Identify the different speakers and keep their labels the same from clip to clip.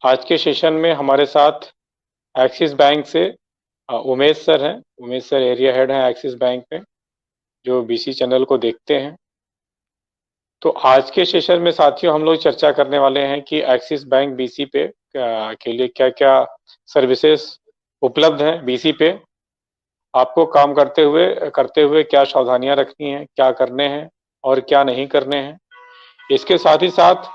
Speaker 1: आज के सेशन में हमारे साथ एक्सिस बैंक से उमेश सर हैं। उमेश सर एरिया हेड हैं एक्सिस बैंक में, जो बीसी चैनल को देखते हैं। तो आज के सेशन में साथियों हम लोग चर्चा करने वाले हैं कि एक्सिस बैंक बीसी पे के लिए क्या क्या सर्विसेज उपलब्ध हैं बीसी पे। आपको काम करते हुए क्या सावधानियां रखनी हैं, क्या करने हैं और क्या नहीं करने हैं। इसके साथ ही साथ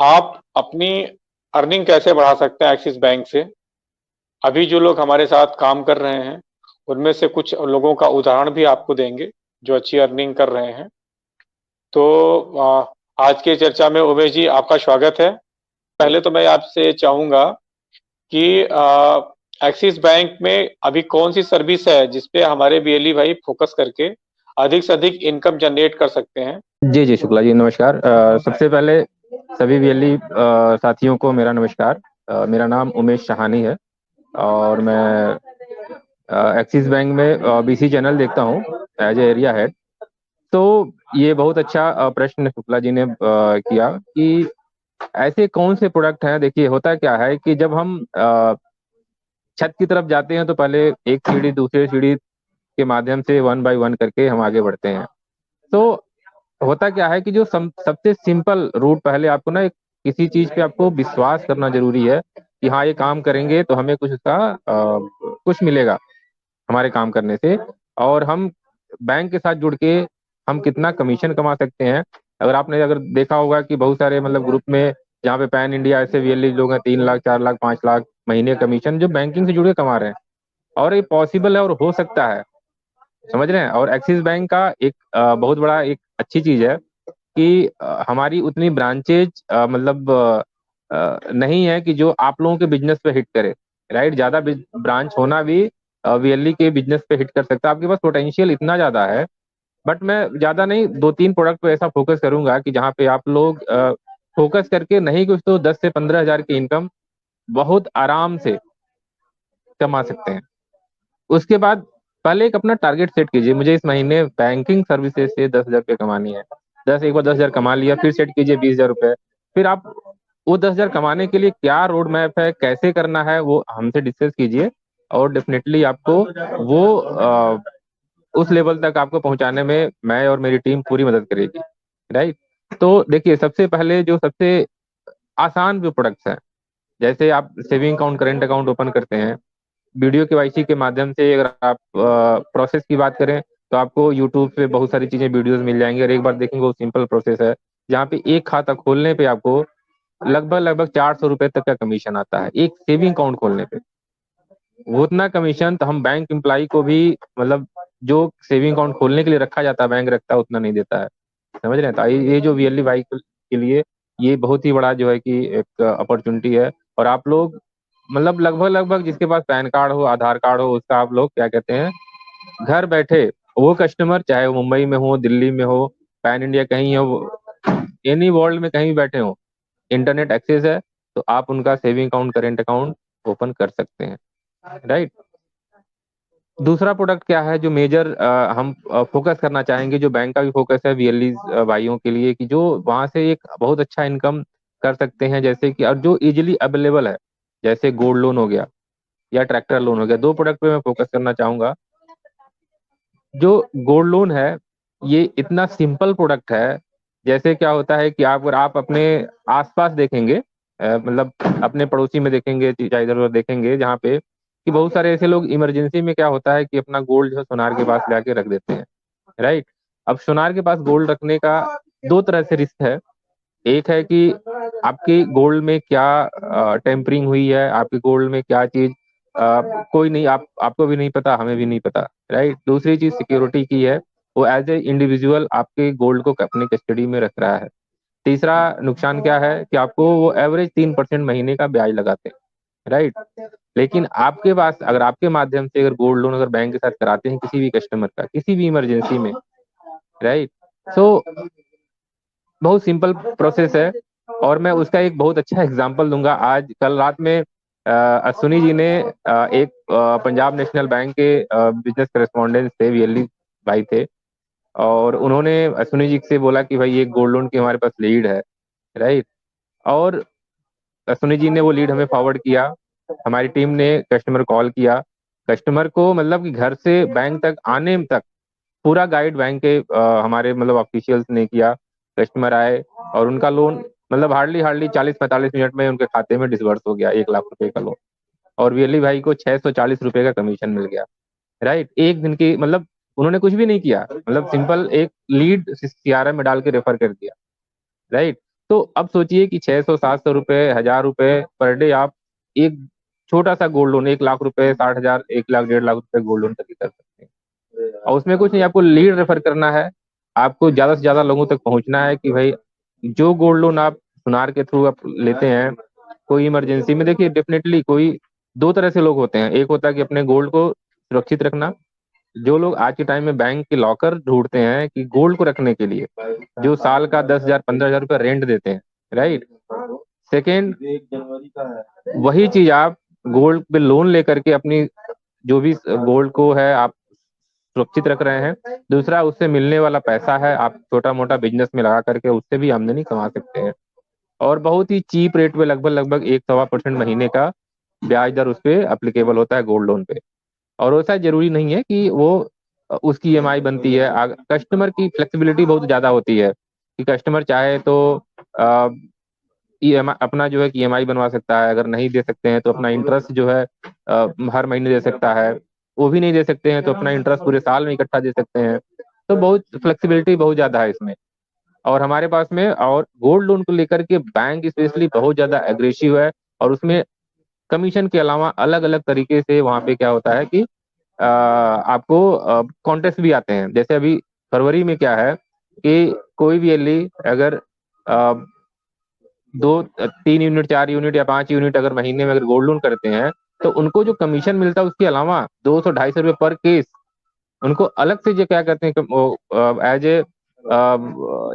Speaker 1: आप अपनी अर्निंग कैसे बढ़ा सकते हैं एक्सिस बैंक से। अभी जो लोग हमारे साथ काम कर रहे हैं उनमें से कुछ लोगों का उदाहरण भी आपको देंगे जो अच्छी अर्निंग कर रहे हैं। तो आज के चर्चा में उमेश जी आपका स्वागत है। पहले तो मैं आपसे चाहूंगा कि एक्सिस बैंक में अभी कौन सी सर्विस है जिसपे हमारे बीएलई भाई फोकस करके अधिक से अधिक इनकम जनरेट कर सकते हैं।
Speaker 2: जी जी शुक्ला जी, नमस्कार। सबसे पहले सभी वीएलई साथियों को मेरा नमस्कार। मेरा नाम उमेश शाहानी है और मैं एक्सिस बैंक में बीसी चैनल देखता हूँ एज ए एरिया हेड। तो ये बहुत अच्छा प्रश्न शुक्ला जी ने किया कि ऐसे कौन से प्रोडक्ट हैं। देखिए, होता क्या है कि जब हम छत की तरफ जाते हैं तो पहले एक सीढ़ी दूसरी सीढ़ी के माध्यम से वन बाय वन करके हम आगे बढ़ते हैं। तो होता क्या है कि जो सबसे सिंपल रूट, पहले आपको ना एक किसी चीज पे आपको विश्वास करना जरूरी है कि हाँ, ये काम करेंगे तो हमें कुछ उसका कुछ मिलेगा हमारे काम करने से। और हम बैंक के साथ जुड़ के हम कितना कमीशन कमा सकते हैं। अगर देखा होगा कि बहुत सारे मतलब ग्रुप में जहाँ पे पैन इंडिया ऐसे वीएलई लोग हैं, 3 लाख 4 लाख 5 लाख महीने कमीशन जो बैंकिंग से जुड़ के कमा रहे हैं। और ये पॉसिबल है और हो सकता है, समझ रहे हैं। और एक्सिस बैंक का एक बहुत बड़ा एक अच्छी चीज है कि हमारी उतनी ब्रांचेज मतलब नहीं है कि जो आप लोगों के बिजनेस पे हिट करे। राइट, ज्यादा ब्रांच होना भी वीएलई के बिजनेस पे हिट कर सकता है। आपके पास पोटेंशियल इतना ज्यादा है। बट मैं ज्यादा नहीं, 2-3 प्रोडक्ट पे ऐसा फोकस करूंगा कि जहाँ पे आप लोग फोकस करके नहीं कुछ तो 10 से 15 हजार की इनकम बहुत आराम से कमा सकते हैं। उसके बाद पहले एक अपना टारगेट सेट कीजिए, मुझे इस महीने बैंकिंग सर्विसेज से 10 हजार रुपये कमानी है। एक बार 10 हजार कमा लिया, फिर सेट कीजिए 20 हजार रुपये। फिर आप वो 10 हजार कमाने के लिए क्या रोड मैप है, कैसे करना है, वो हमसे डिस्कस कीजिए। और डेफिनेटली आपको वो उस लेवल तक आपको पहुंचाने में मैं और मेरी टीम पूरी मदद करेगी। राइट। तो देखिए, सबसे पहले जो सबसे आसान जो प्रोडक्ट्स हैं, जैसे आप saving account current account open करते हैं वीडियो केवाईसी के माध्यम से। अगर आप प्रोसेस की बात करें तो आपको यूट्यूब पे बहुत सारी चीजें वीडियोस मिल जाएंगी और एक बार देखेंगे वो सिंपल प्रोसेस है। जहाँ पे एक खाता खोलने पे आपको लगभग लगभग 400 रुपए तक का कमीशन आता है एक सेविंग अकाउंट खोलने पे। वो उतना कमीशन तो हम बैंक एम्प्लॉय को भी, मतलब जो सेविंग अकाउंट खोलने के लिए रखा जाता है बैंक रखता है, उतना नहीं देता है। समझ रहे हैं। तो ये जो वीएलई भाई के लिए ये बहुत ही बड़ा जो है कि एक अपॉर्चुनिटी है। और आप लोग मतलब लगभग लगभग जिसके पास पैन कार्ड हो आधार कार्ड हो उसका आप लोग क्या कहते हैं, घर बैठे वो कस्टमर चाहे वो मुंबई में हो दिल्ली में हो पैन इंडिया कहीं हो, एनी वर्ल्ड में कहीं भी बैठे हो, इंटरनेट एक्सेस है तो आप उनका saving account current account open कर सकते हैं। राइट। दूसरा प्रोडक्ट क्या है जो मेजर हम फोकस करना चाहेंगे, जो बैंक का भी फोकस है वीएलई भाइयों के लिए, कि जो वहां से एक बहुत अच्छा इनकम कर सकते हैं, जैसे कि और जो इजीली अवेलेबल है, जैसे गोल्ड लोन हो गया या ट्रैक्टर लोन हो गया। 2 प्रोडक्ट पे मैं फोकस करना चाहूंगा। जो गोल्ड लोन है ये इतना सिंपल प्रोडक्ट है। जैसे क्या होता है कि अगर आप अपने आसपास देखेंगे, मतलब अपने पड़ोसी में देखेंगे या इधर उधर देखेंगे, जहाँ पे कि बहुत सारे ऐसे लोग इमरजेंसी में क्या होता है कि अपना गोल्ड जो है सोनार के पास लाके रख देते हैं। राइट। अब सोनार के पास गोल्ड रखने का 2 तरह से रिस्क है। एक है कि आपके गोल्ड में क्या टेम्परिंग हुई है, आपके गोल्ड में क्या चीज कोई नहीं, आपको भी नहीं पता, हमें भी नहीं पता। राइट। दूसरी चीज सिक्योरिटी की है, वो एज ए इंडिविजुअल आपके गोल्ड को अपने कस्टडी में रख रहा है। तीसरा नुकसान क्या है कि आपको वो एवरेज 3% महीने का ब्याज लगाते हैं। राइट। लेकिन आपके पास अगर आपके माध्यम से अगर गोल्ड लोन अगर बैंक के साथ कराते हैं किसी भी कस्टमर का किसी भी इमरजेंसी में, राइट, सो बहुत सिंपल प्रोसेस है। और मैं उसका एक बहुत अच्छा एग्जांपल दूंगा। आज कल रात में अश्विनी जी ने एक पंजाब नेशनल बैंक के बिजनेस करेस्पॉन्डेंट थे, वीएलई भाई थे। और उन्होंने अश्विनी जी से बोला कि भाई एक गोल्ड लोन की हमारे पास लीड है। राइट। और सुनी जी ने वो लीड हमें फॉरवर्ड किया, हमारी टीम ने कस्टमर कॉल किया, कस्टमर को मतलब कि घर से बैंक तक आने तक पूरा गाइड बैंक के हमारे मतलब ऑफिशियल्स ने किया। कस्टमर आए और उनका लोन मतलब हार्डली हार्डली 40-45 मिनट में उनके खाते में डिसबर्स हो गया, 1 लाख रुपए का लोन। और वीएलई भाई को 640 रुपए का कमीशन मिल गया। राइट, एक दिन की मतलब उन्होंने कुछ भी नहीं किया, मतलब सिंपल एक लीड सीआरएम में डाल के रेफर कर दिया। राइट। तो अब सोचिए कि 600-700 रुपए, 1000 रुपए पर डे आप एक छोटा सा गोल्ड लोन, 1 लाख रुपए, 60 हजार, 1 लाख, 1.5 लाख रुपए गोल्ड लोन तक ही कर सकते हैं। और उसमें कुछ नहीं, आपको लीड रेफर करना है, आपको ज्यादा से ज्यादा लोगों तक पहुंचना है कि भाई जो गोल्ड लोन आप सुनार के थ्रू आप लेते हैं, कोई इमरजेंसी में देखिए डेफिनेटली कोई दो तरह से लोग होते हैं। एक होता है कि अपने गोल्ड को सुरक्षित रखना, जो लोग आज के टाइम में बैंक के लॉकर ढूंढते हैं कि गोल्ड को रखने के लिए, जो साल का 10 हजार 15 हजार रुपये रेंट देते हैं। राइट। सेकेंड, वही चीज आप गोल्ड पे लोन लेकर के अपनी जो भी गोल्ड को है आप सुरक्षित रख रहे हैं। दूसरा, उससे मिलने वाला पैसा है आप छोटा मोटा बिजनेस में लगा करके उससे भी आमदनी कमा सकते हैं। और बहुत ही चीप रेट पे लगभग लगभग 1-1.25% महीने का ब्याज दर उस पे अप्लीकेबल होता है गोल्ड लोन पे। और वैसा जरूरी नहीं है कि वो उसकी ईएमआई बनती है। कस्टमर की फ्लेक्सिबिलिटी बहुत ज्यादा होती है कि कस्टमर चाहे तो ईएमआई अपना जो है कि ईएमआई बनवा सकता है, अगर नहीं दे सकते हैं तो अपना इंटरेस्ट जो है हर महीने दे सकता है, वो भी नहीं दे सकते हैं तो अपना इंटरेस्ट पूरे साल में इकट्ठा दे सकते हैं। तो बहुत फ्लेक्सिबिलिटी बहुत ज्यादा है इसमें। और हमारे पास में और गोल्ड लोन को लेकर के बैंक स्पेशली बहुत ज्यादा एग्रेसिव है। और उसमें कमीशन के अलावा अलग अलग तरीके से वहाँ पे क्या होता है कि आपको कॉन्टेस्ट भी आते हैं। जैसे अभी फरवरी में क्या है कि कोई भी एलई अगर अ, 2-3 यूनिट, 4 यूनिट या 5 यूनिट अगर महीने में अगर गोल्ड लोन करते हैं, तो उनको जो कमीशन मिलता है उसके अलावा 200-250 रुपये पर केस उनको अलग से जो क्या कहते हैं एज ए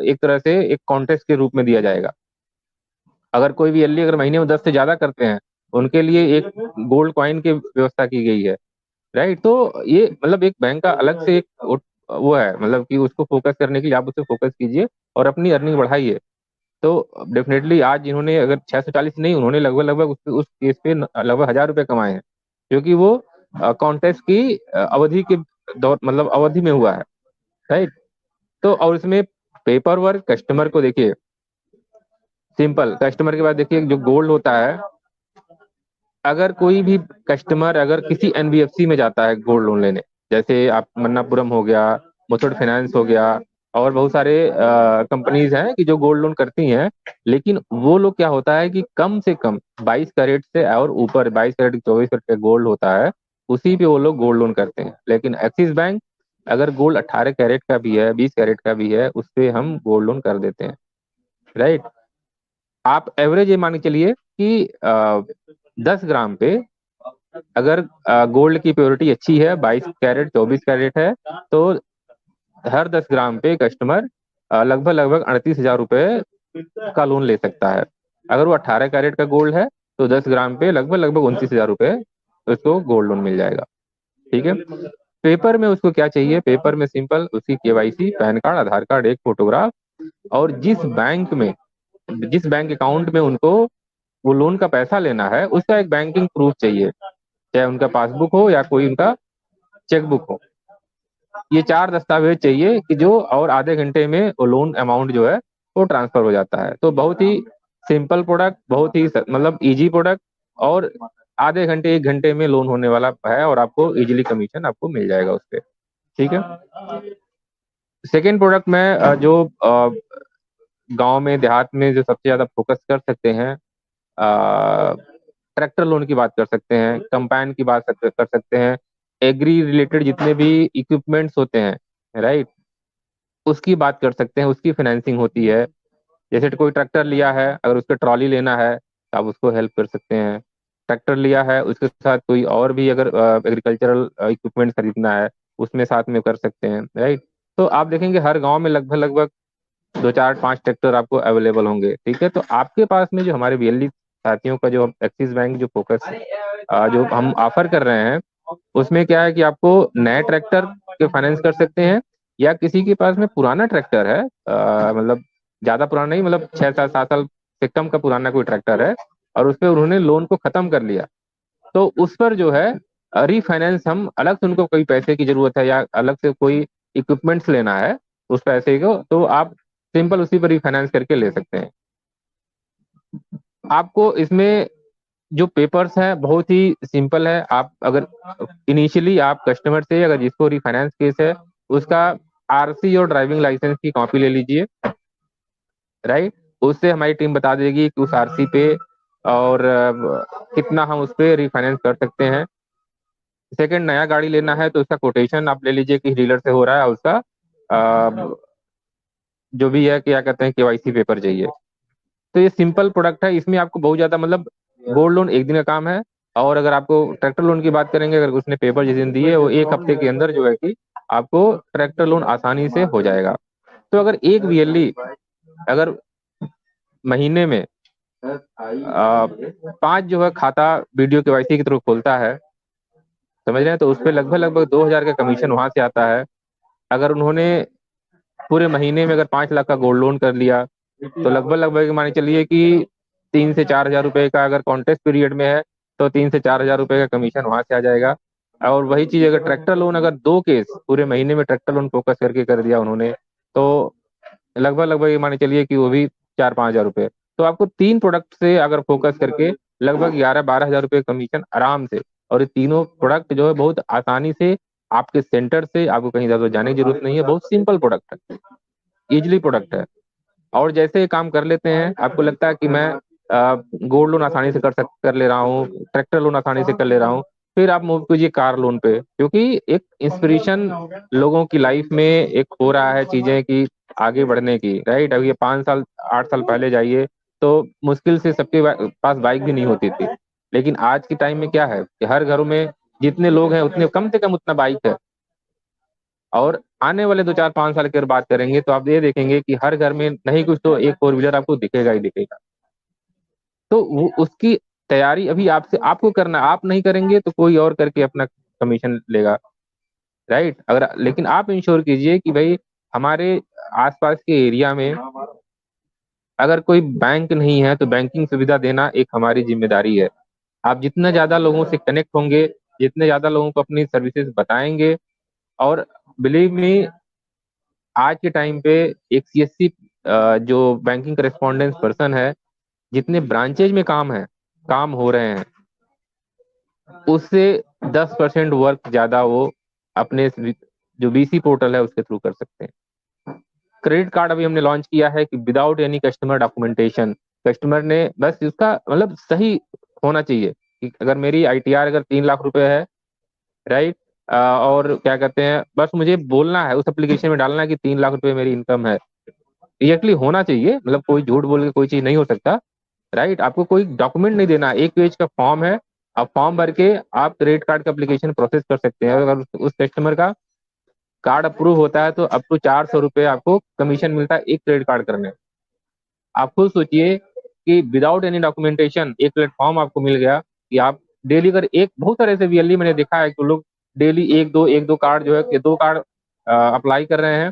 Speaker 2: एक तरह से एक कॉन्टेस्ट के रूप में दिया जाएगा। अगर कोई भी एलई अगर महीने में 10 से ज्यादा करते हैं, उनके लिए एक गोल्ड कॉइन की व्यवस्था की गई है। राइट। तो ये मतलब एक बैंक का अलग से एक वो है, मतलब कि उसको फोकस करने के लिए आप उससे फोकस कीजिए और अपनी अर्निंग बढ़ाइए। तो डेफिनेटली आज इन्होंने अगर 640 नहीं, उन्होंने लगभग लगभग उस केस पे लगभग 1000 रुपये कमाए हैं, क्योंकि वो कॉन्टेस्ट की अवधि के दौर मतलब अवधि में हुआ है। राइट। तो और इसमें पेपर वर्क कस्टमर को देखिए, सिंपल कस्टमर के पास देखिए जो गोल्ड होता है, अगर कोई भी कस्टमर अगर किसी एनबीएफसी में जाता है गोल्ड लोन लेने, जैसे आप मन्नापुरम हो गया, मुथूट फाइनेंस हो गया, और बहुत सारे कंपनीज हैं कि जो गोल्ड लोन करती हैं, लेकिन वो लोग क्या होता है कि कम से कम 22 कैरेट से और ऊपर 22 कैरेट 24 कैरेट का गोल्ड होता है, उसी पे वो लोग गोल्ड लोन करते हैं। लेकिन एक्सिस बैंक अगर गोल्ड 18 कैरेट का भी है, 20 कैरेट का भी है, उस पे हम गोल्ड लोन कर देते हैं। राइट। आप एवरेज ये मान के चलिए कि 10 ग्राम पे अगर गोल्ड की प्योरिटी अच्छी है, 22 कैरेट 24 कैरेट है, तो हर 10 ग्राम पे कस्टमर लगभग लगभग 38 हजार रुपये का लोन ले सकता है। अगर वो 18 कैरेट का गोल्ड है तो 10 ग्राम पे लगभग लगभग 29 हजार रुपये उसको गोल्ड लोन मिल जाएगा। ठीक है। पेपर में उसको क्या चाहिए, पेपर में सिंपल उसकी केवाईसी, पैन कार्ड, आधार कार्ड, एक फोटोग्राफ, और जिस बैंक अकाउंट में उनको वो लोन का पैसा लेना है उसका एक बैंकिंग प्रूफ चाहिए, चाहे उनका पासबुक हो या कोई उनका चेकबुक हो। ये 4 दस्तावेज चाहिए कि जो और आधे घंटे में वो लोन अमाउंट जो है वो ट्रांसफर हो जाता है। तो बहुत ही सिंपल प्रोडक्ट, बहुत ही मतलब इजी प्रोडक्ट, और आधे घंटे 1 घंटे में लोन होने वाला है और आपको इजीली कमीशन आपको मिल जाएगा उस पर। ठीक है। सेकेंड प्रोडक्ट में जो गांव में देहात में जो सबसे ज्यादा फोकस कर सकते हैं, ट्रैक्टर लोन की बात कर सकते हैं, कंपाइन की बात कर सकते हैं, एग्री रिलेटेड जितने भी इक्विपमेंट्स होते हैं, राइट, उसकी बात कर सकते हैं, उसकी फाइनेंसिंग होती है। जैसे कोई ट्रैक्टर लिया है, अगर उसका ट्रॉली लेना है तो आप उसको हेल्प कर सकते हैं। ट्रैक्टर लिया है उसके साथ कोई और भी अगर एग्रीकल्चरल इक्विपमेंट खरीदना है उसमें साथ में कर सकते हैं। राइट। तो आप देखेंगे हर गांव में लगभग लगभग 2 4 5 ट्रैक्टर आपको अवेलेबल होंगे। ठीक है। तो आपके पास में जो हमारे बीएलई साथियों का जो एक्सिस बैंक जो फोकस जो हम ऑफर कर रहे हैं, उसमें क्या है कि आपको नए ट्रैक्टर के फाइनेंस कर सकते हैं, या किसी के पास में पुराना ट्रैक्टर है, मतलब ज्यादा पुराना नहीं, मतलब 6 साल 7 साल से कम का पुराना कोई ट्रैक्टर है, और उस पर उन्होंने लोन को खत्म कर लिया, तो उस पर जो है रीफाइनेंस, हम अलग से उनको कोई पैसे की जरूरत है या अलग से कोई इक्विपमेंट्स लेना है उस पैसे को, तो आप सिंपल उसी पर रीफाइनेंस करके ले सकते हैं। आपको इसमें जो पेपर्स हैं बहुत ही सिंपल है। आप अगर इनिशियली आप कस्टमर से, अगर जिसको रिफाइनेंस केस है, उसका आरसी और ड्राइविंग लाइसेंस की कॉपी ले लीजिए, राइट। उससे हमारी टीम बता देगी कि उस आरसी पे और कितना हम उस पे रिफाइनेंस कर सकते हैं। सेकंड, नया गाड़ी लेना है तो उसका कोटेशन आप ले लीजिए कि डीलर से हो रहा है, उसका अ, जो भी है क्या कहते हैं केवाईसी पेपर चाहिए। तो ये सिंपल प्रोडक्ट है, इसमें आपको बहुत ज्यादा मतलब गोल्ड लोन एक दिन का काम है। और अगर आपको ट्रैक्टर लोन की बात करेंगे, अगर उसने पेपर जिस दिन दिए वो एक हफ्ते के अंदर जो है कि आपको ट्रैक्टर लोन आसानी से हो जाएगा। तो अगर एक वीएलई अगर महीने में 5 जो है खाता वीडियो केवाईसी के थ्रू खोलता है, समझ रहे हैं, तो उस पर लगभग लगभग 2,000 का कमीशन वहां से आता है। अगर उन्होंने पूरे महीने में अगर 5 लाख का गोल्ड लोन कर लिया, तो लगभग लगभग माने चलिए कि 3 से 4 हजार रुपए का, अगर कॉन्टेस्ट पीरियड में है तो 3 से 4 हजार रुपए का कमीशन वहां से आ जाएगा। और वही चीज अगर ट्रैक्टर लोन, अगर 2 केस पूरे महीने में ट्रैक्टर लोन फोकस करके कर दिया उन्होंने, तो लगभग लगभग ये माने चलिए कि वो भी 4-5 हजार रुपए। तो आपको 3 प्रोडक्ट से अगर फोकस करके लगभग 11-12 हजार रुपए कमीशन आराम से। और ये तीनों प्रोडक्ट जो है बहुत आसानी से आपके सेंटर से, आपको कहीं ज्यादा जाने की जरूरत नहीं है, बहुत सिंपल प्रोडक्ट है, इजिली प्रोडक्ट है। और जैसे ये काम कर लेते हैं, आपको लगता है कि मैं गोल्ड लोन आसानी से कर ले रहा हूँ, ट्रैक्टर लोन आसानी से कर ले रहा हूँ, फिर आप मूव कीजिए कार लोन पे, क्योंकि एक इंस्पिरेशन लोगों की लाइफ में एक हो रहा है चीजें की आगे बढ़ने की, राइट। अभी ये 5 साल 8 साल पहले जाइए तो मुश्किल से सबके पास बाइक भी नहीं होती थी। लेकिन आज के टाइम में क्या है कि हर घरों में जितने लोग हैं उतने कम से कम उतना बाइक है। और आने वाले 2 4 5 साल की अगर बात करेंगे तो आप ये देखेंगे कि हर घर में नहीं कुछ तो एक फोर व्हीलर आपको दिखेगा ही दिखेगा। तो वो उसकी तैयारी अभी आपसे आपको करना, आप नहीं करेंगे तो कोई और करके अपना कमीशन लेगा, राइट। अगर लेकिन आप इंश्योर कीजिए कि भाई हमारे आसपास के एरिया में अगर कोई बैंक नहीं है तो बैंकिंग सुविधा देना एक हमारी जिम्मेदारी है। आप जितना ज्यादा लोगों से कनेक्ट होंगे, जितने ज्यादा लोगों को अपनी सर्विसेज बताएंगे, और बिलीव मी, आज के टाइम पे एक सीएससी जो बैंकिंग करेस्पॉन्डेंस पर्सन है, जितने ब्रांचेज में काम हो रहे हैं, उससे 10% वर्क ज्यादा वो अपने जो बीसी पोर्टल है उसके थ्रू कर सकते हैं। क्रेडिट कार्ड अभी हमने लॉन्च किया है कि without any customer documentation, customer ने बस उसका मतलब सही होना चाहिए कि अगर मेरी आईटीआर अगर 3 लाख रुपए है, राइट, और क्या कहते हैं, बस मुझे बोलना है उस एप्लीकेशन में डालना है कि 3 लाख रुपए मेरी इनकम है। एग्जैक्टली होना चाहिए, मतलब कोई झूठ बोल के कोई चीज नहीं हो सकता, राइट। आपको कोई डॉक्यूमेंट नहीं देना, 1 पेज का फॉर्म है, आप फॉर्म भर के आप क्रेडिट कार्ड का एप्लीकेशन प्रोसेस कर सकते हैं। अगर उस कस्टमर का कार्ड अप्रूव होता है तो अप टू 400 रुपये आपको कमीशन मिलता है एक क्रेडिट कार्ड करने। आप खुद सोचिए कि विदाउट एनी डॉक्यूमेंटेशन एक प्लेटफॉर्म आपको मिल गया कि आप डेली अगर एक, बहुत सारे ऐसे वीएलई मैंने देखा है कि लोग डेली एक दो कार्ड जो है कि 2 कार्ड अप्लाई कर रहे हैं,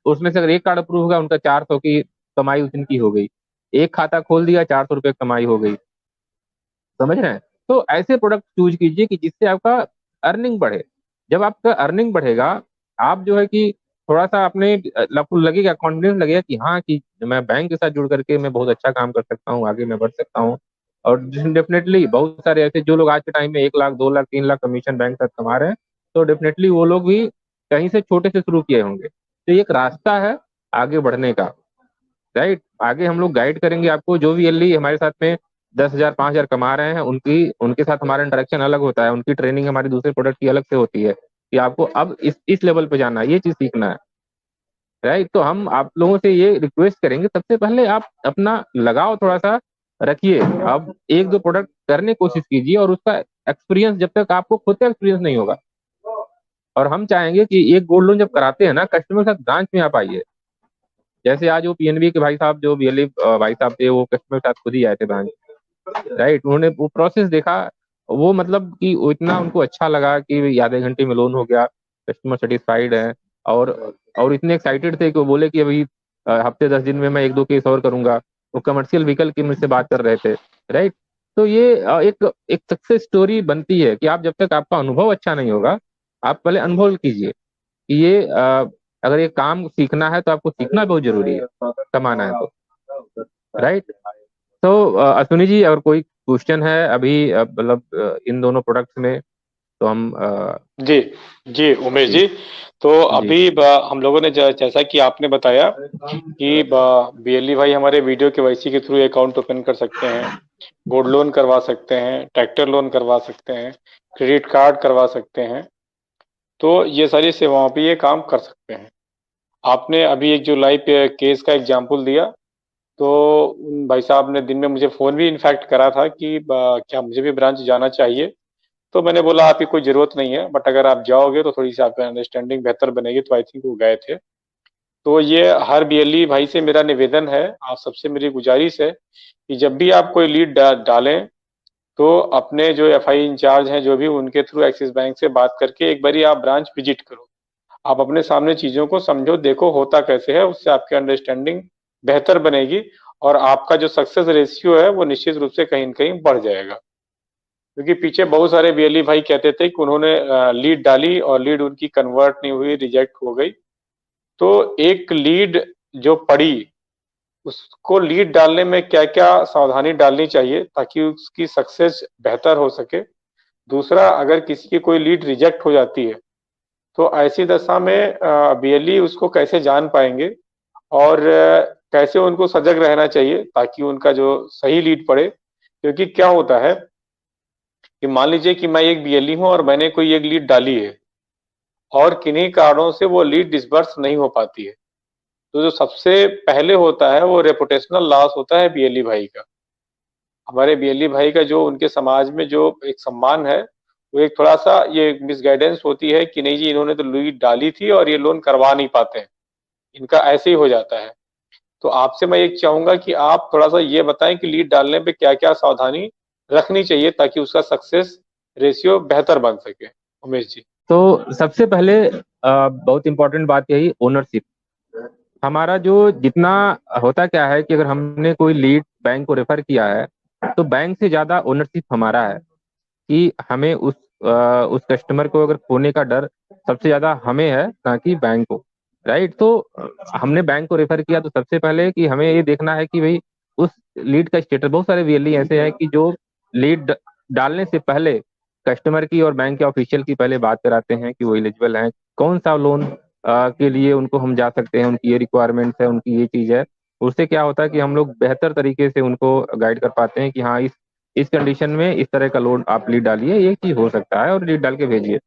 Speaker 2: उसमें से अगर एक कार्ड अप्रूव होगा उनका 400 की कमाई उस दिन की हो गई। एक खाता खोल दिया, 400 रुपये कमाई हो गई, समझ रहे हैं। तो ऐसे प्रोडक्ट चूज कीजिए कि जिससे आपका अर्निंग बढ़े। जब आपका अर्निंग बढ़ेगा, आप जो है कि थोड़ा सा अपने आपको लगेगा, कॉन्फिडेंस लगेगा कि हाँ कि मैं बैंक के साथ जुड़ करके मैं बहुत अच्छा काम कर सकता हूँ, आगे मैं बढ़ सकता हूँ। और डेफिनेटली बहुत सारे ऐसे जो लोग आज के टाइम में 1 लाख 2 लाख 3 लाख कमीशन बैंक तक कमा रहे हैं, तो डेफिनेटली वो लोग भी कहीं से छोटे से शुरू किए होंगे। तो ये एक रास्ता है आगे बढ़ने का, राइट। आगे हम लोग गाइड करेंगे आपको, जो भी एलई हमारे साथ में 10,000 5,000 कमा रहे हैं, उनकी उनके साथ हमारा इंटरेक्शन अलग होता है, उनकी ट्रेनिंग हमारी दूसरे प्रोडक्ट की अलग से होती है कि आपको अब इस लेवल पे जाना है, ये चीज सीखना है, राइट। तो हम आप लोगों से ये रिक्वेस्ट करेंगे, सबसे पहले आप अपना लगाव थोड़ा सा रखिए। अब 1 2 प्रोडक्ट करने की कोशिश कीजिए, और उसका एक्सपीरियंस जब तक आपको खुद का एक्सपीरियंस नहीं होगा, और हम चाहेंगे कि एक गोल्ड लोन जब कराते हैं ना, कस्टमर के साथ ब्रांच में आप आइए। जैसे आज वो पीएनबी के भाई साहब, जो बीएलई भाई साहब थे, वो कस्टमर के साथ खुद ही आए थे ब्रांच, राइट। उन्होंने वो प्रोसेस देखा, वो मतलब कि वो इतना उनको अच्छा लगा कि आधे घंटे में लोन हो गया, कस्टमर सेटिस्फाइड है। और और इतने एक्साइटेड थे कि वो बोले कि अभी हफ्ते 10 दिन में मैं 1 2 केस और करूंगा। वो कमर्शियल व्हीकल की मुझसे बात कर रहे थे, राइट। तो ये एक एक सक्सेस स्टोरी बनती है कि आप जब तक आपका अनुभव अच्छा नहीं होगा, आप पहले अनुभव कीजिए कि ये अगर ये काम सीखना है तो आपको सीखना बहुत जरूरी है, कमाना है तो, राइट। तो अश्विनी जी, अगर कोई क्वेश्चन है अभी मतलब इन दोनों प्रोडक्ट्स में, तो हम
Speaker 1: जी जी उमेश
Speaker 2: जी
Speaker 1: जी। तो
Speaker 2: जी
Speaker 1: अभी हम लोगों ने जैसा कि आपने बताया कि बीएलई भाई हमारे वीडियो केवाईसी के थ्रू अकाउंट ओपन कर सकते हैं, गोल्ड लोन करवा सकते हैं, ट्रैक्टर लोन करवा सकते हैं, क्रेडिट कार्ड करवा सकते हैं। तो ये सारी सेवाओं पे ये काम कर सकते हैं। आपने अभी एक जो लाइव केस का एग्जाम्पल दिया, तो उन भाई साहब ने दिन में मुझे फ़ोन भी इनफैक्ट करा था कि क्या मुझे भी ब्रांच जाना चाहिए? तो मैंने बोला आपकी कोई ज़रूरत नहीं है, बट अगर आप जाओगे तो थोड़ी-सी आपकी अंडरस्टैंडिंग बेहतर बनेगी, तो आई थिंक वो गए थे। तो ये हर बीएलई भाई से मेरा निवेदन है, आप सबसे मेरी गुजारिश है कि जब भी आप कोई लीड डालें, तो अपने जो एफआई इंचार्ज हैं, जो भी उनके थ्रू एक्सिस बैंक से बात करके एक बारी आप ब्रांच विजिट करो। आप अपने सामने चीज़ों को समझो, देखो होता कैसे है, उससे आपकी अंडरस्टैंडिंग बेहतर बनेगी और आपका जो सक्सेस रेशियो है, वो निश्चित रूप से कहीं न कहीं बढ़ जाएगा। क्योंकि पीछे बहुत सारे बीएलई भाई कहते थे कि उन्होंने लीड डाली और लीड उनकी कन्वर्ट नहीं हुई, रिजेक्ट हो गई। तो एक लीड जो पड़ी, उसको लीड डालने में क्या-क्या सावधानी डालनी चाहिए ताकि उसकी सक्सेस बेहतर हो सके। दूसरा, अगर किसी की कोई लीड रिजेक्ट हो जाती है, तो ऐसी दशा में बीएलई उसको कैसे जान पाएँगे और कैसे उनको सजग रहना चाहिए ताकि उनका जो सही लीड पड़े। क्योंकि क्या होता है कि मान लीजिए कि मैं एक बीएलई हूँ और मैंने कोई एक लीड डाली है और किन्हीं कारणों से वो लीड डिसबर्स नहीं हो पाती है। तो जो सबसे पहले होता है वो रेपुटेशनल लॉस होता है बीएलई भाई का। हमारे बीएलई भाई का जो उनके समाज में जो एक सम्मान है, वो एक थोड़ा-सा ये मिसगाइडेंस होती है कि नहीं जी, इन्होंने तो लीड डाली थी और ये लोन करवा नहीं पाते हैं। इनका ऐसे ही हो जाता है। तो आपसे मैं ये चाहूँगा कि आप थोड़ा-सा ये बताएँ कि लीड डालने पे क्या-क्या सावधानी रखनी चाहिए ताकि उसका सक्सेस रेशियो बेहतर बन सके? उमेश जी।
Speaker 2: तो सबसे पहले बहुत इंपॉर्टेंट बात यही ओनरशिप। हमारा जो जितना होता क्या है कि अगर हमने कोई लीड बैंक को रेफर किया है, तो बैंक से ज्यादा ओनरशिप हमारा है कि हमें उस कस्टमर को अगर खोने का डर सबसे ज्यादा हमें है, ना कि बैंक को, राइट। तो हमने बैंक को रेफर किया तो सबसे पहले कि हमें ये देखना है कि भाई उस लीड का स्टेटस। बहुत सारे वीएलई ऐसे हैं कि जो लीड डालने से पहले कस्टमर की और बैंक के ऑफिशियल की पहले बात कराते हैं कि वो एलिजिबल हैं, कौन सा लोन के लिए उनको हम जा सकते हैं, उनकी ये रिक्वायरमेंट्स है, उनकी ये चीज है। उससे क्या होता है कि हम लोग बेहतर तरीके से उनको गाइड कर पाते हैं कि हाँ, इस कंडीशन में इस तरह का लोड आप लीड डालिए, ये चीज हो सकता है, और लीड डाल के भेजिए।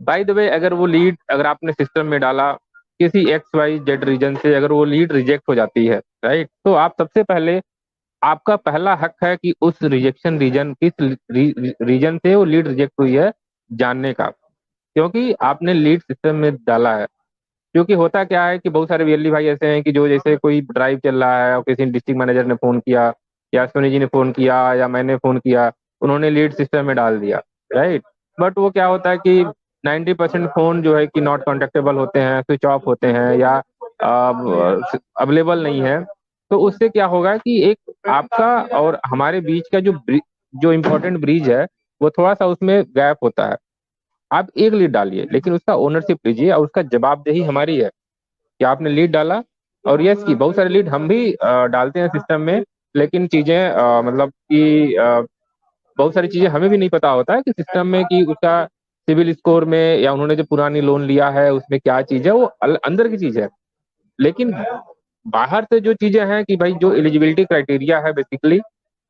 Speaker 2: बाय द वे, अगर वो लीड अगर आपने सिस्टम में डाला किसी एक्स वाई जेड रीजन से, अगर वो लीड रिजेक्ट हो जाती है, राइट, तो आप सबसे पहले, आपका पहला हक है कि उस रिजेक्शन रीजन किस रीजन से वो लीड रिजेक्ट हुई है जानने का, क्योंकि आपने लीड सिस्टम में डाला है। क्योंकि होता क्या है कि बहुत सारे वीएलई भाई ऐसे हैं कि जो जैसे कोई ड्राइव चल रहा है और किसी डिस्ट्रिक्ट मैनेजर ने फोन किया या सोनी जी ने फोन किया या मैंने फोन किया, उन्होंने लीड सिस्टम में डाल दिया, राइट। बट वो क्या होता है कि 90% फोन जो है कि नॉट कॉन्टेक्टेबल होते हैं, स्विच ऑफ होते हैं, या अवेलेबल नहीं है। तो उससे क्या होगा कि एक आपका और हमारे बीच का जो इम्पोर्टेंट ब्रिज है, वो थोड़ा सा उसमें गैप होता है। आप एक लीड डालिए लेकिन उसका ओनरशिप लीजिए और उसका जवाबदेही हमारी है कि आपने लीड डाला। और यस, की बहुत सारे लीड हम भी डालते हैं सिस्टम में, लेकिन चीजें मतलब कि बहुत सारी चीजें हमें भी नहीं पता होता है कि सिस्टम में कि उसका सिविल स्कोर में या उन्होंने जो पुरानी लोन लिया है उसमें क्या चीज है, वो अंदर की चीज है। लेकिन बाहर से जो चीजें हैं कि भाई जो एलिजिबिलिटी क्राइटेरिया है, बेसिकली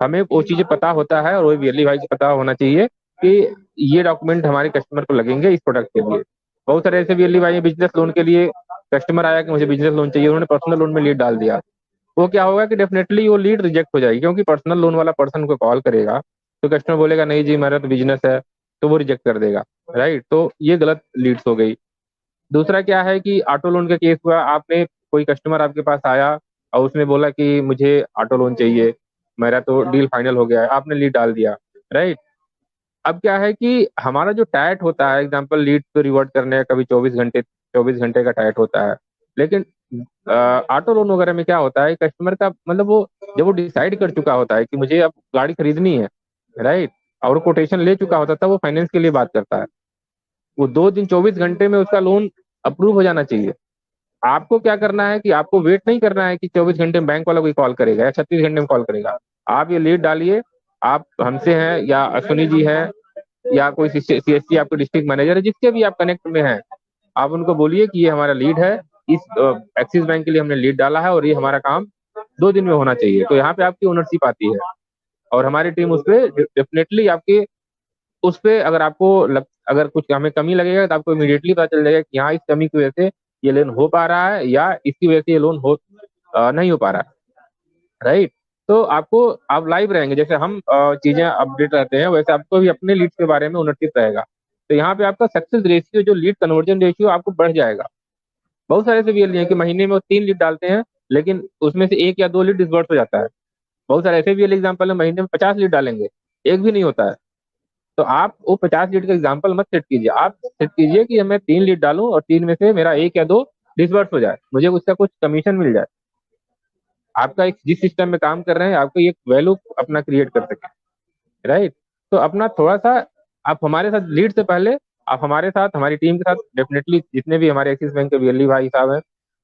Speaker 2: हमें वो चीजें पता होता है, और वो वीएलई भाई को पता होना चाहिए कि ये डॉक्यूमेंट हमारे कस्टमर को लगेंगे इस प्रोडक्ट के लिए। बहुत सारे ऐसे वीएलई भाई बिजनेस लोन के लिए, कस्टमर आया कि मुझे बिजनेस लोन चाहिए, उन्होंने पर्सनल लोन में लीड डाल दिया, वो क्या होगा कि डेफिनेटली वो लीड रिजेक्ट हो जाएगी, क्योंकि पर्सनल लोन वाला पर्सन को कॉल करेगा तो कस्टमर बोलेगा नहीं जी मेरा तो बिजनेस है, तो वो रिजेक्ट कर देगा, राइट। तो ये गलत लीड्स हो गई। दूसरा क्या है कि ऑटो लोन का केस हुआ, आपने कोई कस्टमर आपके पास आया और उसने बोला कि मुझे ऑटो लोन चाहिए, मेरा तो डील फाइनल हो गया है, आपने लीड डाल दिया, राइट। अब क्या है कि हमारा जो टाइट होता है, एग्जांपल लीड को रिवर्ट करने का कभी 24 घंटे, 24 घंटे का टाइट होता है, लेकिन ऑटो लोन वगैरह में क्या होता है, कस्टमर का मतलब वो जब वो डिसाइड कर चुका होता है कि मुझे अब गाड़ी खरीदनी है, राइट, और कोटेशन ले चुका होता था, वो फाइनेंस के लिए बात करता है। वो 2 दिन 24 घंटे में उसका लोन अप्रूव हो जाना चाहिए। आपको क्या करना है कि आपको वेट नहीं करना है कि 24 घंटे में बैंक वाला कोई कॉल करेगा या 36 घंटे में कॉल करेगा। आप ये लीड डालिए, आप हमसे हैं या अश्विनी जी हैं या कोई सीएससी आपके डिस्ट्रिक्ट मैनेजर है, जिसके भी आप कनेक्ट में हैं, आप उनको बोलिए कि ये हमारा लीड है, इस एक्सिस बैंक के लिए हमने लीड डाला है और ये हमारा काम 2 दिन में होना चाहिए। तो यहाँ पे आपकी ओनरशिप आती है और हमारी टीम उस पर डेफिनेटली आपके उस पे अगर अगर कुछ हमें कमी लगेगा तो आपको इमीडिएटली पता चल जाएगा कि हाँ, इस कमी की वजह से ये लोन हो पा रहा है या इसकी वजह से ये लोन नहीं हो पा रहा है, राइट। तो आपको आप लाइव रहेंगे, जैसे हम चीजें अपडेट रहते हैं वैसे आपको भी अपने लीड के बारे में ओनरशिप रहेगा। तो यहाँ पे आपका सक्सेस रेशियो, जो लीड कन्वर्जन रेशियो आपको बढ़ जाएगा। बहुत सारे ऐसे वीएलई हैं कि महीने में वो 3 लीड डालते हैं, लेकिन उसमें से 1 या 2 लीड डिसबर्स हो जाता है। बहुत सारे ऐसे वीएलई एग्जाम्पल है, महीने में 50 लीड डालेंगे, एक भी नहीं होता है। तो आप वो 50 लीड का एग्जाम्पल मत सेट कीजिए, आप सेट कीजिए कि मैं 3 लीड डालूं और 3 में से मेरा 1 या 2 डिसबर्स हो जाए, मुझे उसका कुछ कमीशन मिल जाए। आपका एक जिस सिस्टम में काम कर रहे हैं आपको एक वैल्यू अपना क्रिएट कर सके, राइट। तो अपना थोड़ा सा आप हमारे साथ लीड से पहले आप हमारे साथ हमारी टीम के साथ डेफिनेटली, जितने भी हमारे एक्सिस बैंक के वीएलई भाई साहब हैं,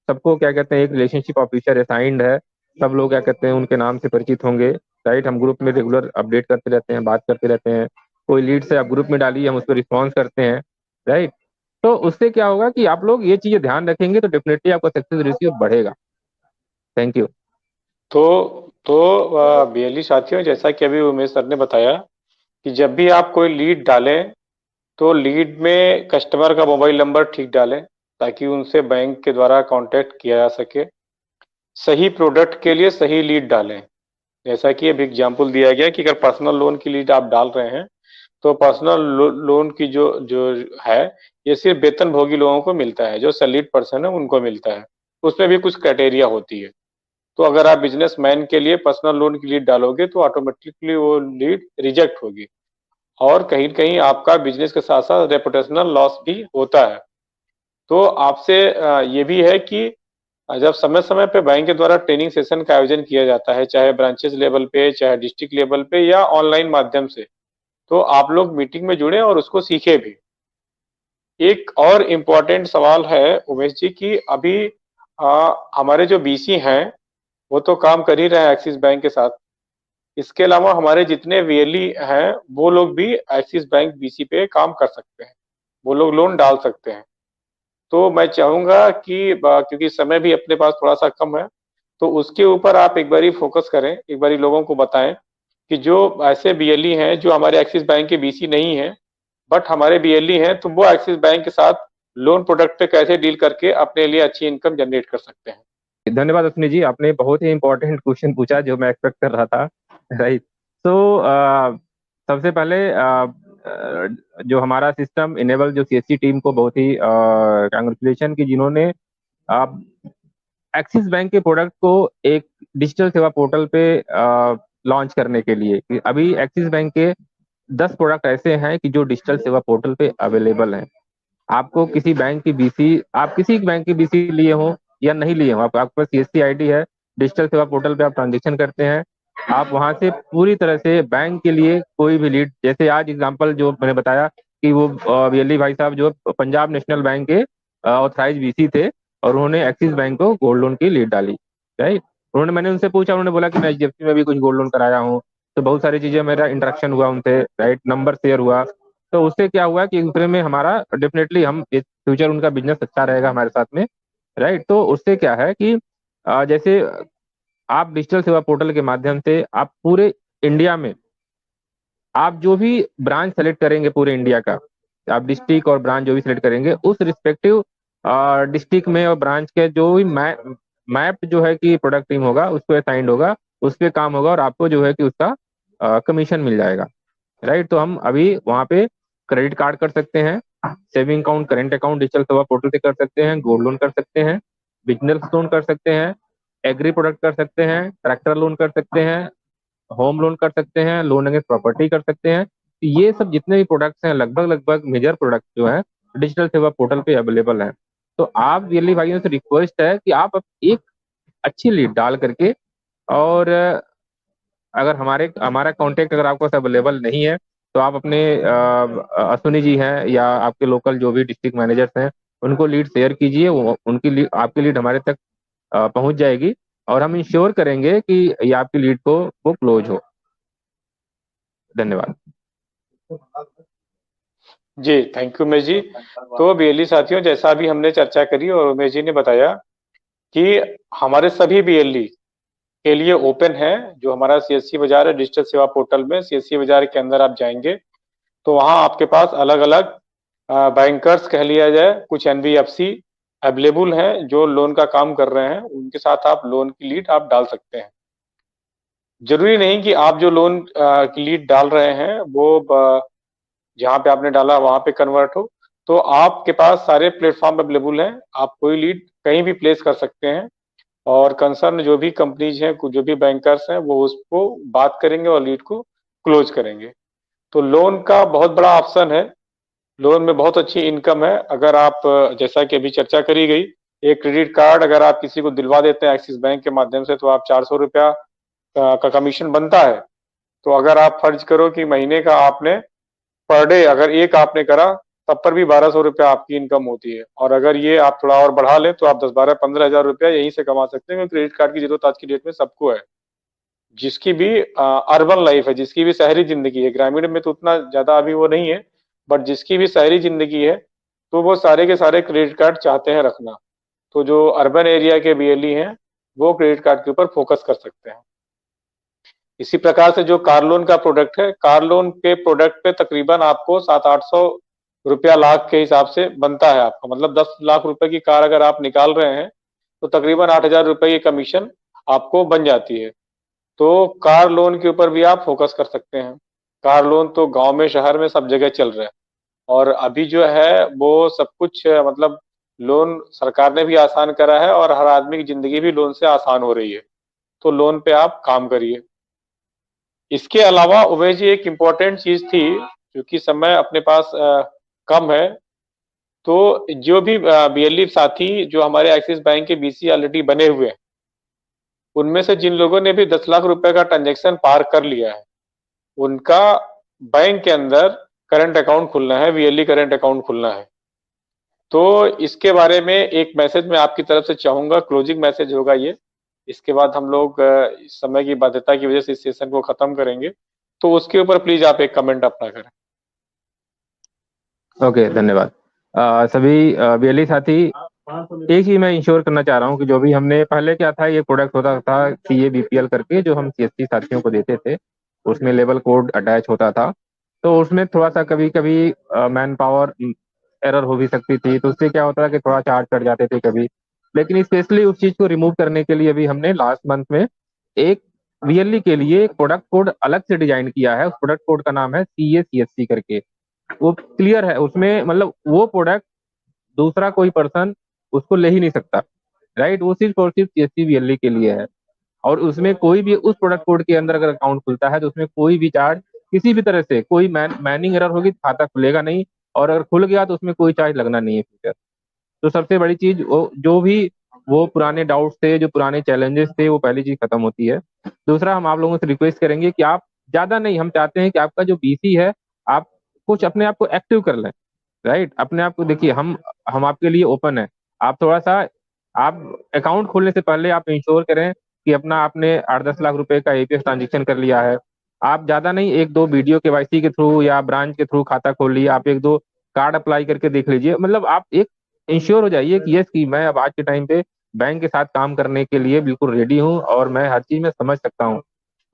Speaker 2: सबको क्या कहते हैं एक रिलेशनशिप ऑफिसर असाइंड है। सब लोग क्या कहते हैं उनके नाम से परिचित होंगे, राइट। हम ग्रुप में रेगुलर अपडेट करते रहते हैं, बात करते रहते हैं। कोई लीड से आप ग्रुप में डालिए, हम उस पर रिस्पॉन्स करते हैं, राइट। तो उससे क्या होगा कि आप लोग ये चीजें ध्यान रखेंगे तो डेफिनेटली आपका सक्सेस रेशियो बढ़ेगा। Thank you.
Speaker 1: बीएलई साथियों, जैसा कि अभी उमेश सर ने बताया कि जब भी आप कोई लीड डालें तो लीड में कस्टमर का मोबाइल नंबर ठीक डालें ताकि उनसे बैंक के द्वारा कांटेक्ट किया जा सके। सही प्रोडक्ट के लिए सही लीड डालें। जैसा कि अभी एग्जाम्पल दिया गया कि अगर पर्सनल लोन की लीड आप डाल रहे हैं तो पर्सनल लोन की जो जो है ये सिर्फ वेतनभोगी लोगों को मिलता है, जो सैलरीड पर्सन है उनको मिलता है। उसमें भी कुछ क्राइटेरिया होती है। तो अगर आप बिजनेसमैन के लिए पर्सनल लोन की लीड डालोगे तो ऑटोमेटिकली वो लीड रिजेक्ट होगी और कहीं न कहीं आपका बिजनेस के साथ-साथ रेपुटेशनल लॉस भी होता है। तो आपसे ये भी है कि जब समय-समय पे बैंक के द्वारा ट्रेनिंग सेशन का आयोजन किया जाता है, चाहे ब्रांचेस लेवल पे, चाहे डिस्ट्रिक्ट लेवल पे या ऑनलाइन माध्यम से, तो आप लोग मीटिंग में जुड़े और उसको सीखें भी। एक और इम्पोर्टेंट सवाल है उमेश जी कि अभी हमारे जो बीसी हैं, वो तो काम कर ही रहे हैं एक्सिस बैंक के साथ। इसके अलावा हमारे जितने वीएलई हैं, वो लोग भी एक्सिस बैंक बीसी पे काम कर सकते हैं। वो लोग लोन डाल सकते हैं। तो मैं चाहूँगा कि क्योंकि समय भी अपने पास थोड़ा-सा कम है, तो उसके ऊपर आप एक बारी फ़ोकस करें, एक बारी लोगों को बताएँ कि जो ऐसे बीएलई हैं, जो हमारे एक्सिस बैंक के बीसी नहीं हैं, बट हमारे बीएलई हैं, तो वो एक्सिस बैंक के साथ लोन प्रोडक्ट पे कैसे डील करके अपने लिए अच्छी इनकम जनरेट कर सकते हैं।
Speaker 2: धन्यवाद अश्विनी जी, आपने बहुत ही इंपॉर्टेंट क्वेश्चन पूछा जो मैं एक्सपेक्ट कर रहा था, राइट। तो सबसे पहले जो हमारा सिस्टम इनेबल, जो सीएससी टीम को बहुत ही कांग्रेचुलेशन कि जिन्होंने एक्सिस बैंक के प्रोडक्ट को एक डिजिटल सेवा पोर्टल पे लॉन्च करने के लिए, कि अभी एक्सिस बैंक के 10 प्रोडक्ट ऐसे हैं कि जो डिजिटल सेवा पोर्टल पे अवेलेबल हैं। आपको किसी बैंक की बीसी, आप किसी बैंक की बीसी लिए हो या नहीं लिए हो, आपके पास सीएससी आईडी है, डिजिटल सेवा पोर्टल पे आप ट्रांजेक्शन करते हैं, आप वहां से पूरी तरह से बैंक के लिए कोई भी लीड, जैसे आज एग्जांपल जो मैंने बताया कि वो वीएलई भाई साहब जो पंजाब नेशनल बैंक के ऑथराइज बीसी थे और उन्होंने एक्सिस बैंक को गोल्ड लोन की लीड डाली, राइट। मैंने उनसे पूछा, उन्होंने बोला कि मैं एचडीएफसी में भी कुछ गोल्ड लोन कराया हूँ। तो बहुत सारी चीजें, मेरा इंटरेक्शन हुआ उनसे, राइट, नंबर शेयर हुआ। तो उससे क्या हुआ कि दूसरे में हमारा डेफिनेटली हम फ्यूचर उनका बिजनेस अच्छा रहेगा हमारे साथ में, राइट। तो उससे क्या है कि जैसे आप डिजिटल सेवा पोर्टल के माध्यम से आप पूरे इंडिया में आप जो भी ब्रांच सेलेक्ट करेंगे पूरे इंडिया का, आप डिस्ट्रिक्ट और ब्रांच जो भी सिलेक्ट करेंगे उस रिस्पेक्टिव डिस्ट्रिक्ट में और ब्रांच के जो भी मैप जो है कि प्रोडक्ट टीम होगा उस पर असाइंड होगा, उस पर काम होगा और आपको जो है कि उसका कमीशन मिल जाएगा, राइट। तो हम अभी वहाँ पे क्रेडिट कार्ड कर सकते हैं, saving account, current account digital सेवा पोर्टल से कर सकते हैं, गोल्ड लोन कर सकते हैं, बिजनेस लोन कर सकते हैं, एग्री प्रोडक्ट कर सकते हैं, ट्रैक्टर लोन कर सकते हैं, होम लोन कर सकते हैं, लोन अगेंस्ट प्रॉपर्टी कर सकते हैं। तो ये सब जितने भी प्रोडक्ट्स हैं, लगभग लगभग मेजर प्रोडक्ट जो है डिजिटल सेवा पोर्टल पे अवेलेबल है। तो आप वीएलई भाइयों से रिक्वेस्ट है कि आप एक अच्छी लीड डाल करके, और अगर हमारा कांटेक्ट अगर आपके पास अवेलेबल नहीं है, तो आप अपने अश्विनी जी हैं या आपके लोकल जो भी डिस्ट्रिक्ट मैनेजर्स हैं, उनको लीड शेयर कीजिए। वो उनकी लीड, आपकी लीड हमारे तक पहुंच जाएगी, और हम इंश्योर करेंगे कि ये आपकी लीड को वो क्लोज हो। धन्यवाद।
Speaker 1: जी, थैंक यू उमेश जी। तो बीएलई साथियों, जैसा भी हमने चर्चा करी और उमेश जी ने बताया कि हमारे सभी बीएलई के लिए ओपन है जो हमारा सीएससी बाजार है, डिजिटल सेवा पोर्टल में सीएससी बाजार के अंदर आप जाएंगे तो वहां आपके पास अलग अलग बैंकर्स कह लिया जाए, कुछ एनबीएफसी अवेलेबल हैं जो लोन का काम कर रहे हैं, उनके साथ आप लोन की लीड आप डाल सकते हैं। जरूरी नहीं कि आप जो लोन की लीड डाल रहे हैं वो जहाँ पे आपने डाला वहां पे कन्वर्ट हो। तो आपके पास सारे प्लेटफॉर्म अवेलेबल हैं, आप कोई लीड कहीं भी प्लेस कर सकते हैं, और कंसर्न जो भी कंपनीज हैं, जो भी बैंकर्स हैं, वो उसको बात करेंगे और लीड को क्लोज करेंगे। तो लोन का बहुत बड़ा ऑप्शन है, लोन में बहुत अच्छी इनकम है। अगर आप जैसा कि अभी चर्चा करी गई, एक क्रेडिट कार्ड अगर आप किसी को दिलवा देते हैं एक्सिस बैंक के माध्यम से, तो आप 400 रुपया का कमीशन बनता है। तो अगर आप फर्ज करो कि महीने का आपने पर डे अगर एक आपने करा, तब पर भी 1200 रुपया आपकी इनकम होती है। और अगर ये आप थोड़ा और बढ़ा लें तो आप 10, 12, 15 हजार रुपया यहीं से कमा सकते हैं, क्योंकि क्रेडिट कार्ड की जरूरत आज की डेट में सबको है। जिसकी भी अर्बन लाइफ है, जिसकी भी शहरी जिंदगी है, ग्रामीण में तो उतना ज्यादा अभी वो नहीं है, बट जिसकी भी शहरी जिंदगी है, तो वो सारे के सारे क्रेडिट कार्ड चाहते हैं रखना। तो जो अर्बन एरिया के बीएलई हैं, वो क्रेडिट कार्ड के ऊपर फोकस कर सकते हैं। इसी प्रकार से जो कार लोन का प्रोडक्ट है, कार लोन के प्रोडक्ट पे तकरीबन आपको 700-800 रुपया लाख के हिसाब से बनता है आपका, मतलब 10 लाख रुपए की कार अगर आप निकाल रहे हैं तो तकरीबन 8 हजार रुपए की कमीशन आपको बन जाती है। तो कार लोन के ऊपर भी आप फोकस कर सकते हैं। कार लोन तो गांव में शहर में सब जगह चल रहा है, और अभी जो है वो सब कुछ मतलब लोन सरकार ने भी आसान करा है, और हर आदमी की जिंदगी भी लोन से आसान हो रही है। तो लोन पे आप काम करिए। इसके अलावा उमेश जी, एक इम्पोर्टेंट चीज थी, क्योंकि समय अपने पास कम है, तो जो भी बीएलई साथी जो हमारे एक्सिस बैंक के बीसी ऑलरेडी बने हुए हैं, उनमें से जिन लोगों ने भी 10 लाख रुपए का ट्रांजेक्शन पार कर लिया है, उनका बैंक के अंदर करंट अकाउंट खुलना है, बीएलई करंट अकाउंट खुलना है। तो इसके बारे में एक मैसेज मैं आपकी तरफ से चाहूंगा, क्लोजिंग मैसेज होगा ये। इसके बाद हम लोग इस समय की बाध्यता की वजह से इस सेशन को खत्म करेंगे, तो उसके ऊपर प्लीज आप एक कमेंट अपना करें।
Speaker 2: ओके, धन्यवाद। सभी वीएलई साथी, एक ही मैं इंश्योर करना चाह रहा हूँ कि जो भी हमने पहले क्या था, ये प्रोडक्ट होता था सीए बीपीएल करके, जो हम सीएससी साथियों को देते थे, उसमें लेवल कोड अटैच होता था। तो उसमें थोड़ा सा कभी कभी मैन पावर एरर हो भी सकती थी, तो उससे क्या होता था कि थोड़ा चार्ज कट जाते थे कभी। लेकिन स्पेशली उस चीज को रिमूव करने के लिए अभी हमने लास्ट मंथ में एक वीएलई के लिए एक प्रोडक्ट कोड अलग से डिजाइन किया है। उस प्रोडक्ट कोड का नाम है CACSC करके। वो क्लियर है उसमें, मतलब वो प्रोडक्ट दूसरा कोई पर्सन उसको ले ही नहीं सकता, राइट। वो सिर्फ और सिर्फ CSC वीएलई के लिए है। और उसमें कोई भी उस प्रोडक्ट कोड के अंदर अगर अकाउंट खुलता है, तो उसमें कोई भी चार्ज, किसी भी तरह से कोई मैनिंग एरर होगी तो खाता खुलेगा नहीं, और अगर खुल गया तो उसमें कोई चार्ज लगना नहीं है फ्यूचर। तो सबसे बड़ी चीज, वो जो भी वो पुराने डाउट्स थे, जो पुराने चैलेंजेस थे, वो पहली चीज खत्म होती है। दूसरा, हम आप लोगों से रिक्वेस्ट करेंगे कि आप ज्यादा नहीं, हम चाहते हैं कि आपका जो बीसी है, आप कुछ अपने आप को एक्टिव कर लें, राइट। अपने आप को देखिए, हम आपके लिए ओपन है। आप थोड़ा सा, आप अकाउंट खोलने से पहले आप इंश्योर करें कि अपना आपने 8-10 लाख रुपए का एपीएस ट्रांजेक्शन कर लिया है। आप ज्यादा नहीं, एक दो वीडियो केवाईसी के थ्रू या ब्रांच के थ्रू खाता खोल लिया, आप एक दो कार्ड अप्लाई करके देख लीजिए। मतलब आप एक इंश्योर हो जाइए कि यस, कि मैं अब आज के टाइम पे बैंक के साथ काम करने के लिए बिल्कुल रेडी हूँ, और मैं हर चीज में समझ सकता हूँ।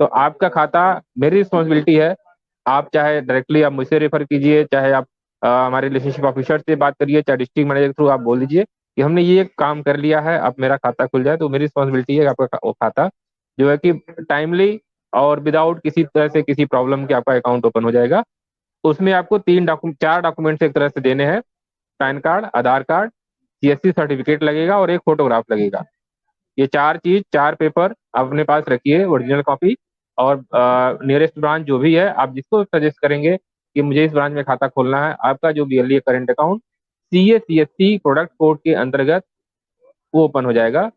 Speaker 2: तो आपका खाता मेरी रिस्पॉन्सिबिलिटी है। आप चाहे डायरेक्टली आप मुझसे रेफर कीजिए, चाहे आप हमारे रिलेशनशिप ऑफिसर से बात करिए, चाहे डिस्ट्रिक्ट मैनेजर के थ्रू आप बोल दीजिए कि हमने ये काम कर लिया है, अब मेरा खाता खुल जाए। तो मेरी रिस्पॉन्सिबिलिटी है कि आपका वो खाता जो है कि टाइमली और विदाउट किसी तरह से किसी प्रॉब्लम के आपका अकाउंट ओपन हो जाएगा। उसमें आपको 4 डॉक्यूमेंट्स एक तरह से देने हैं: पैन कार्ड, आधार कार्ड, सीएससी सर्टिफिकेट लगेगा, और एक फोटोग्राफ लगेगा। ये 4 चीज, 4 पेपर आप अपने पास रखिए, ओरिजिनल कॉपी। और नियरेस्ट ब्रांच जो भी है, आप जिसको सजेस्ट करेंगे कि मुझे इस ब्रांच में खाता खोलना है, आपका जो BLE current account CA/CST product code के अंतर्गत वो ओपन हो जाएगा।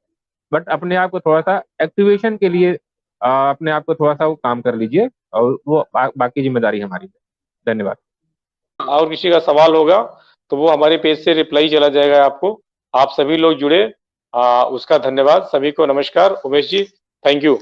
Speaker 2: बट अपने आप को थोड़ा सा एक्टिवेशन के लिए अपने आप को थोड़ा सा वो काम कर लीजिए, और वो बाकी जिम्मेदारी हमारी है। धन्यवाद।
Speaker 1: और किसी का सवाल होगा तो वो हमारे पेज से रिप्लाई चला जाएगा आपको। आप सभी लोग जुड़े, उसका धन्यवाद। सभी को नमस्कार। Umesh ji, thank you.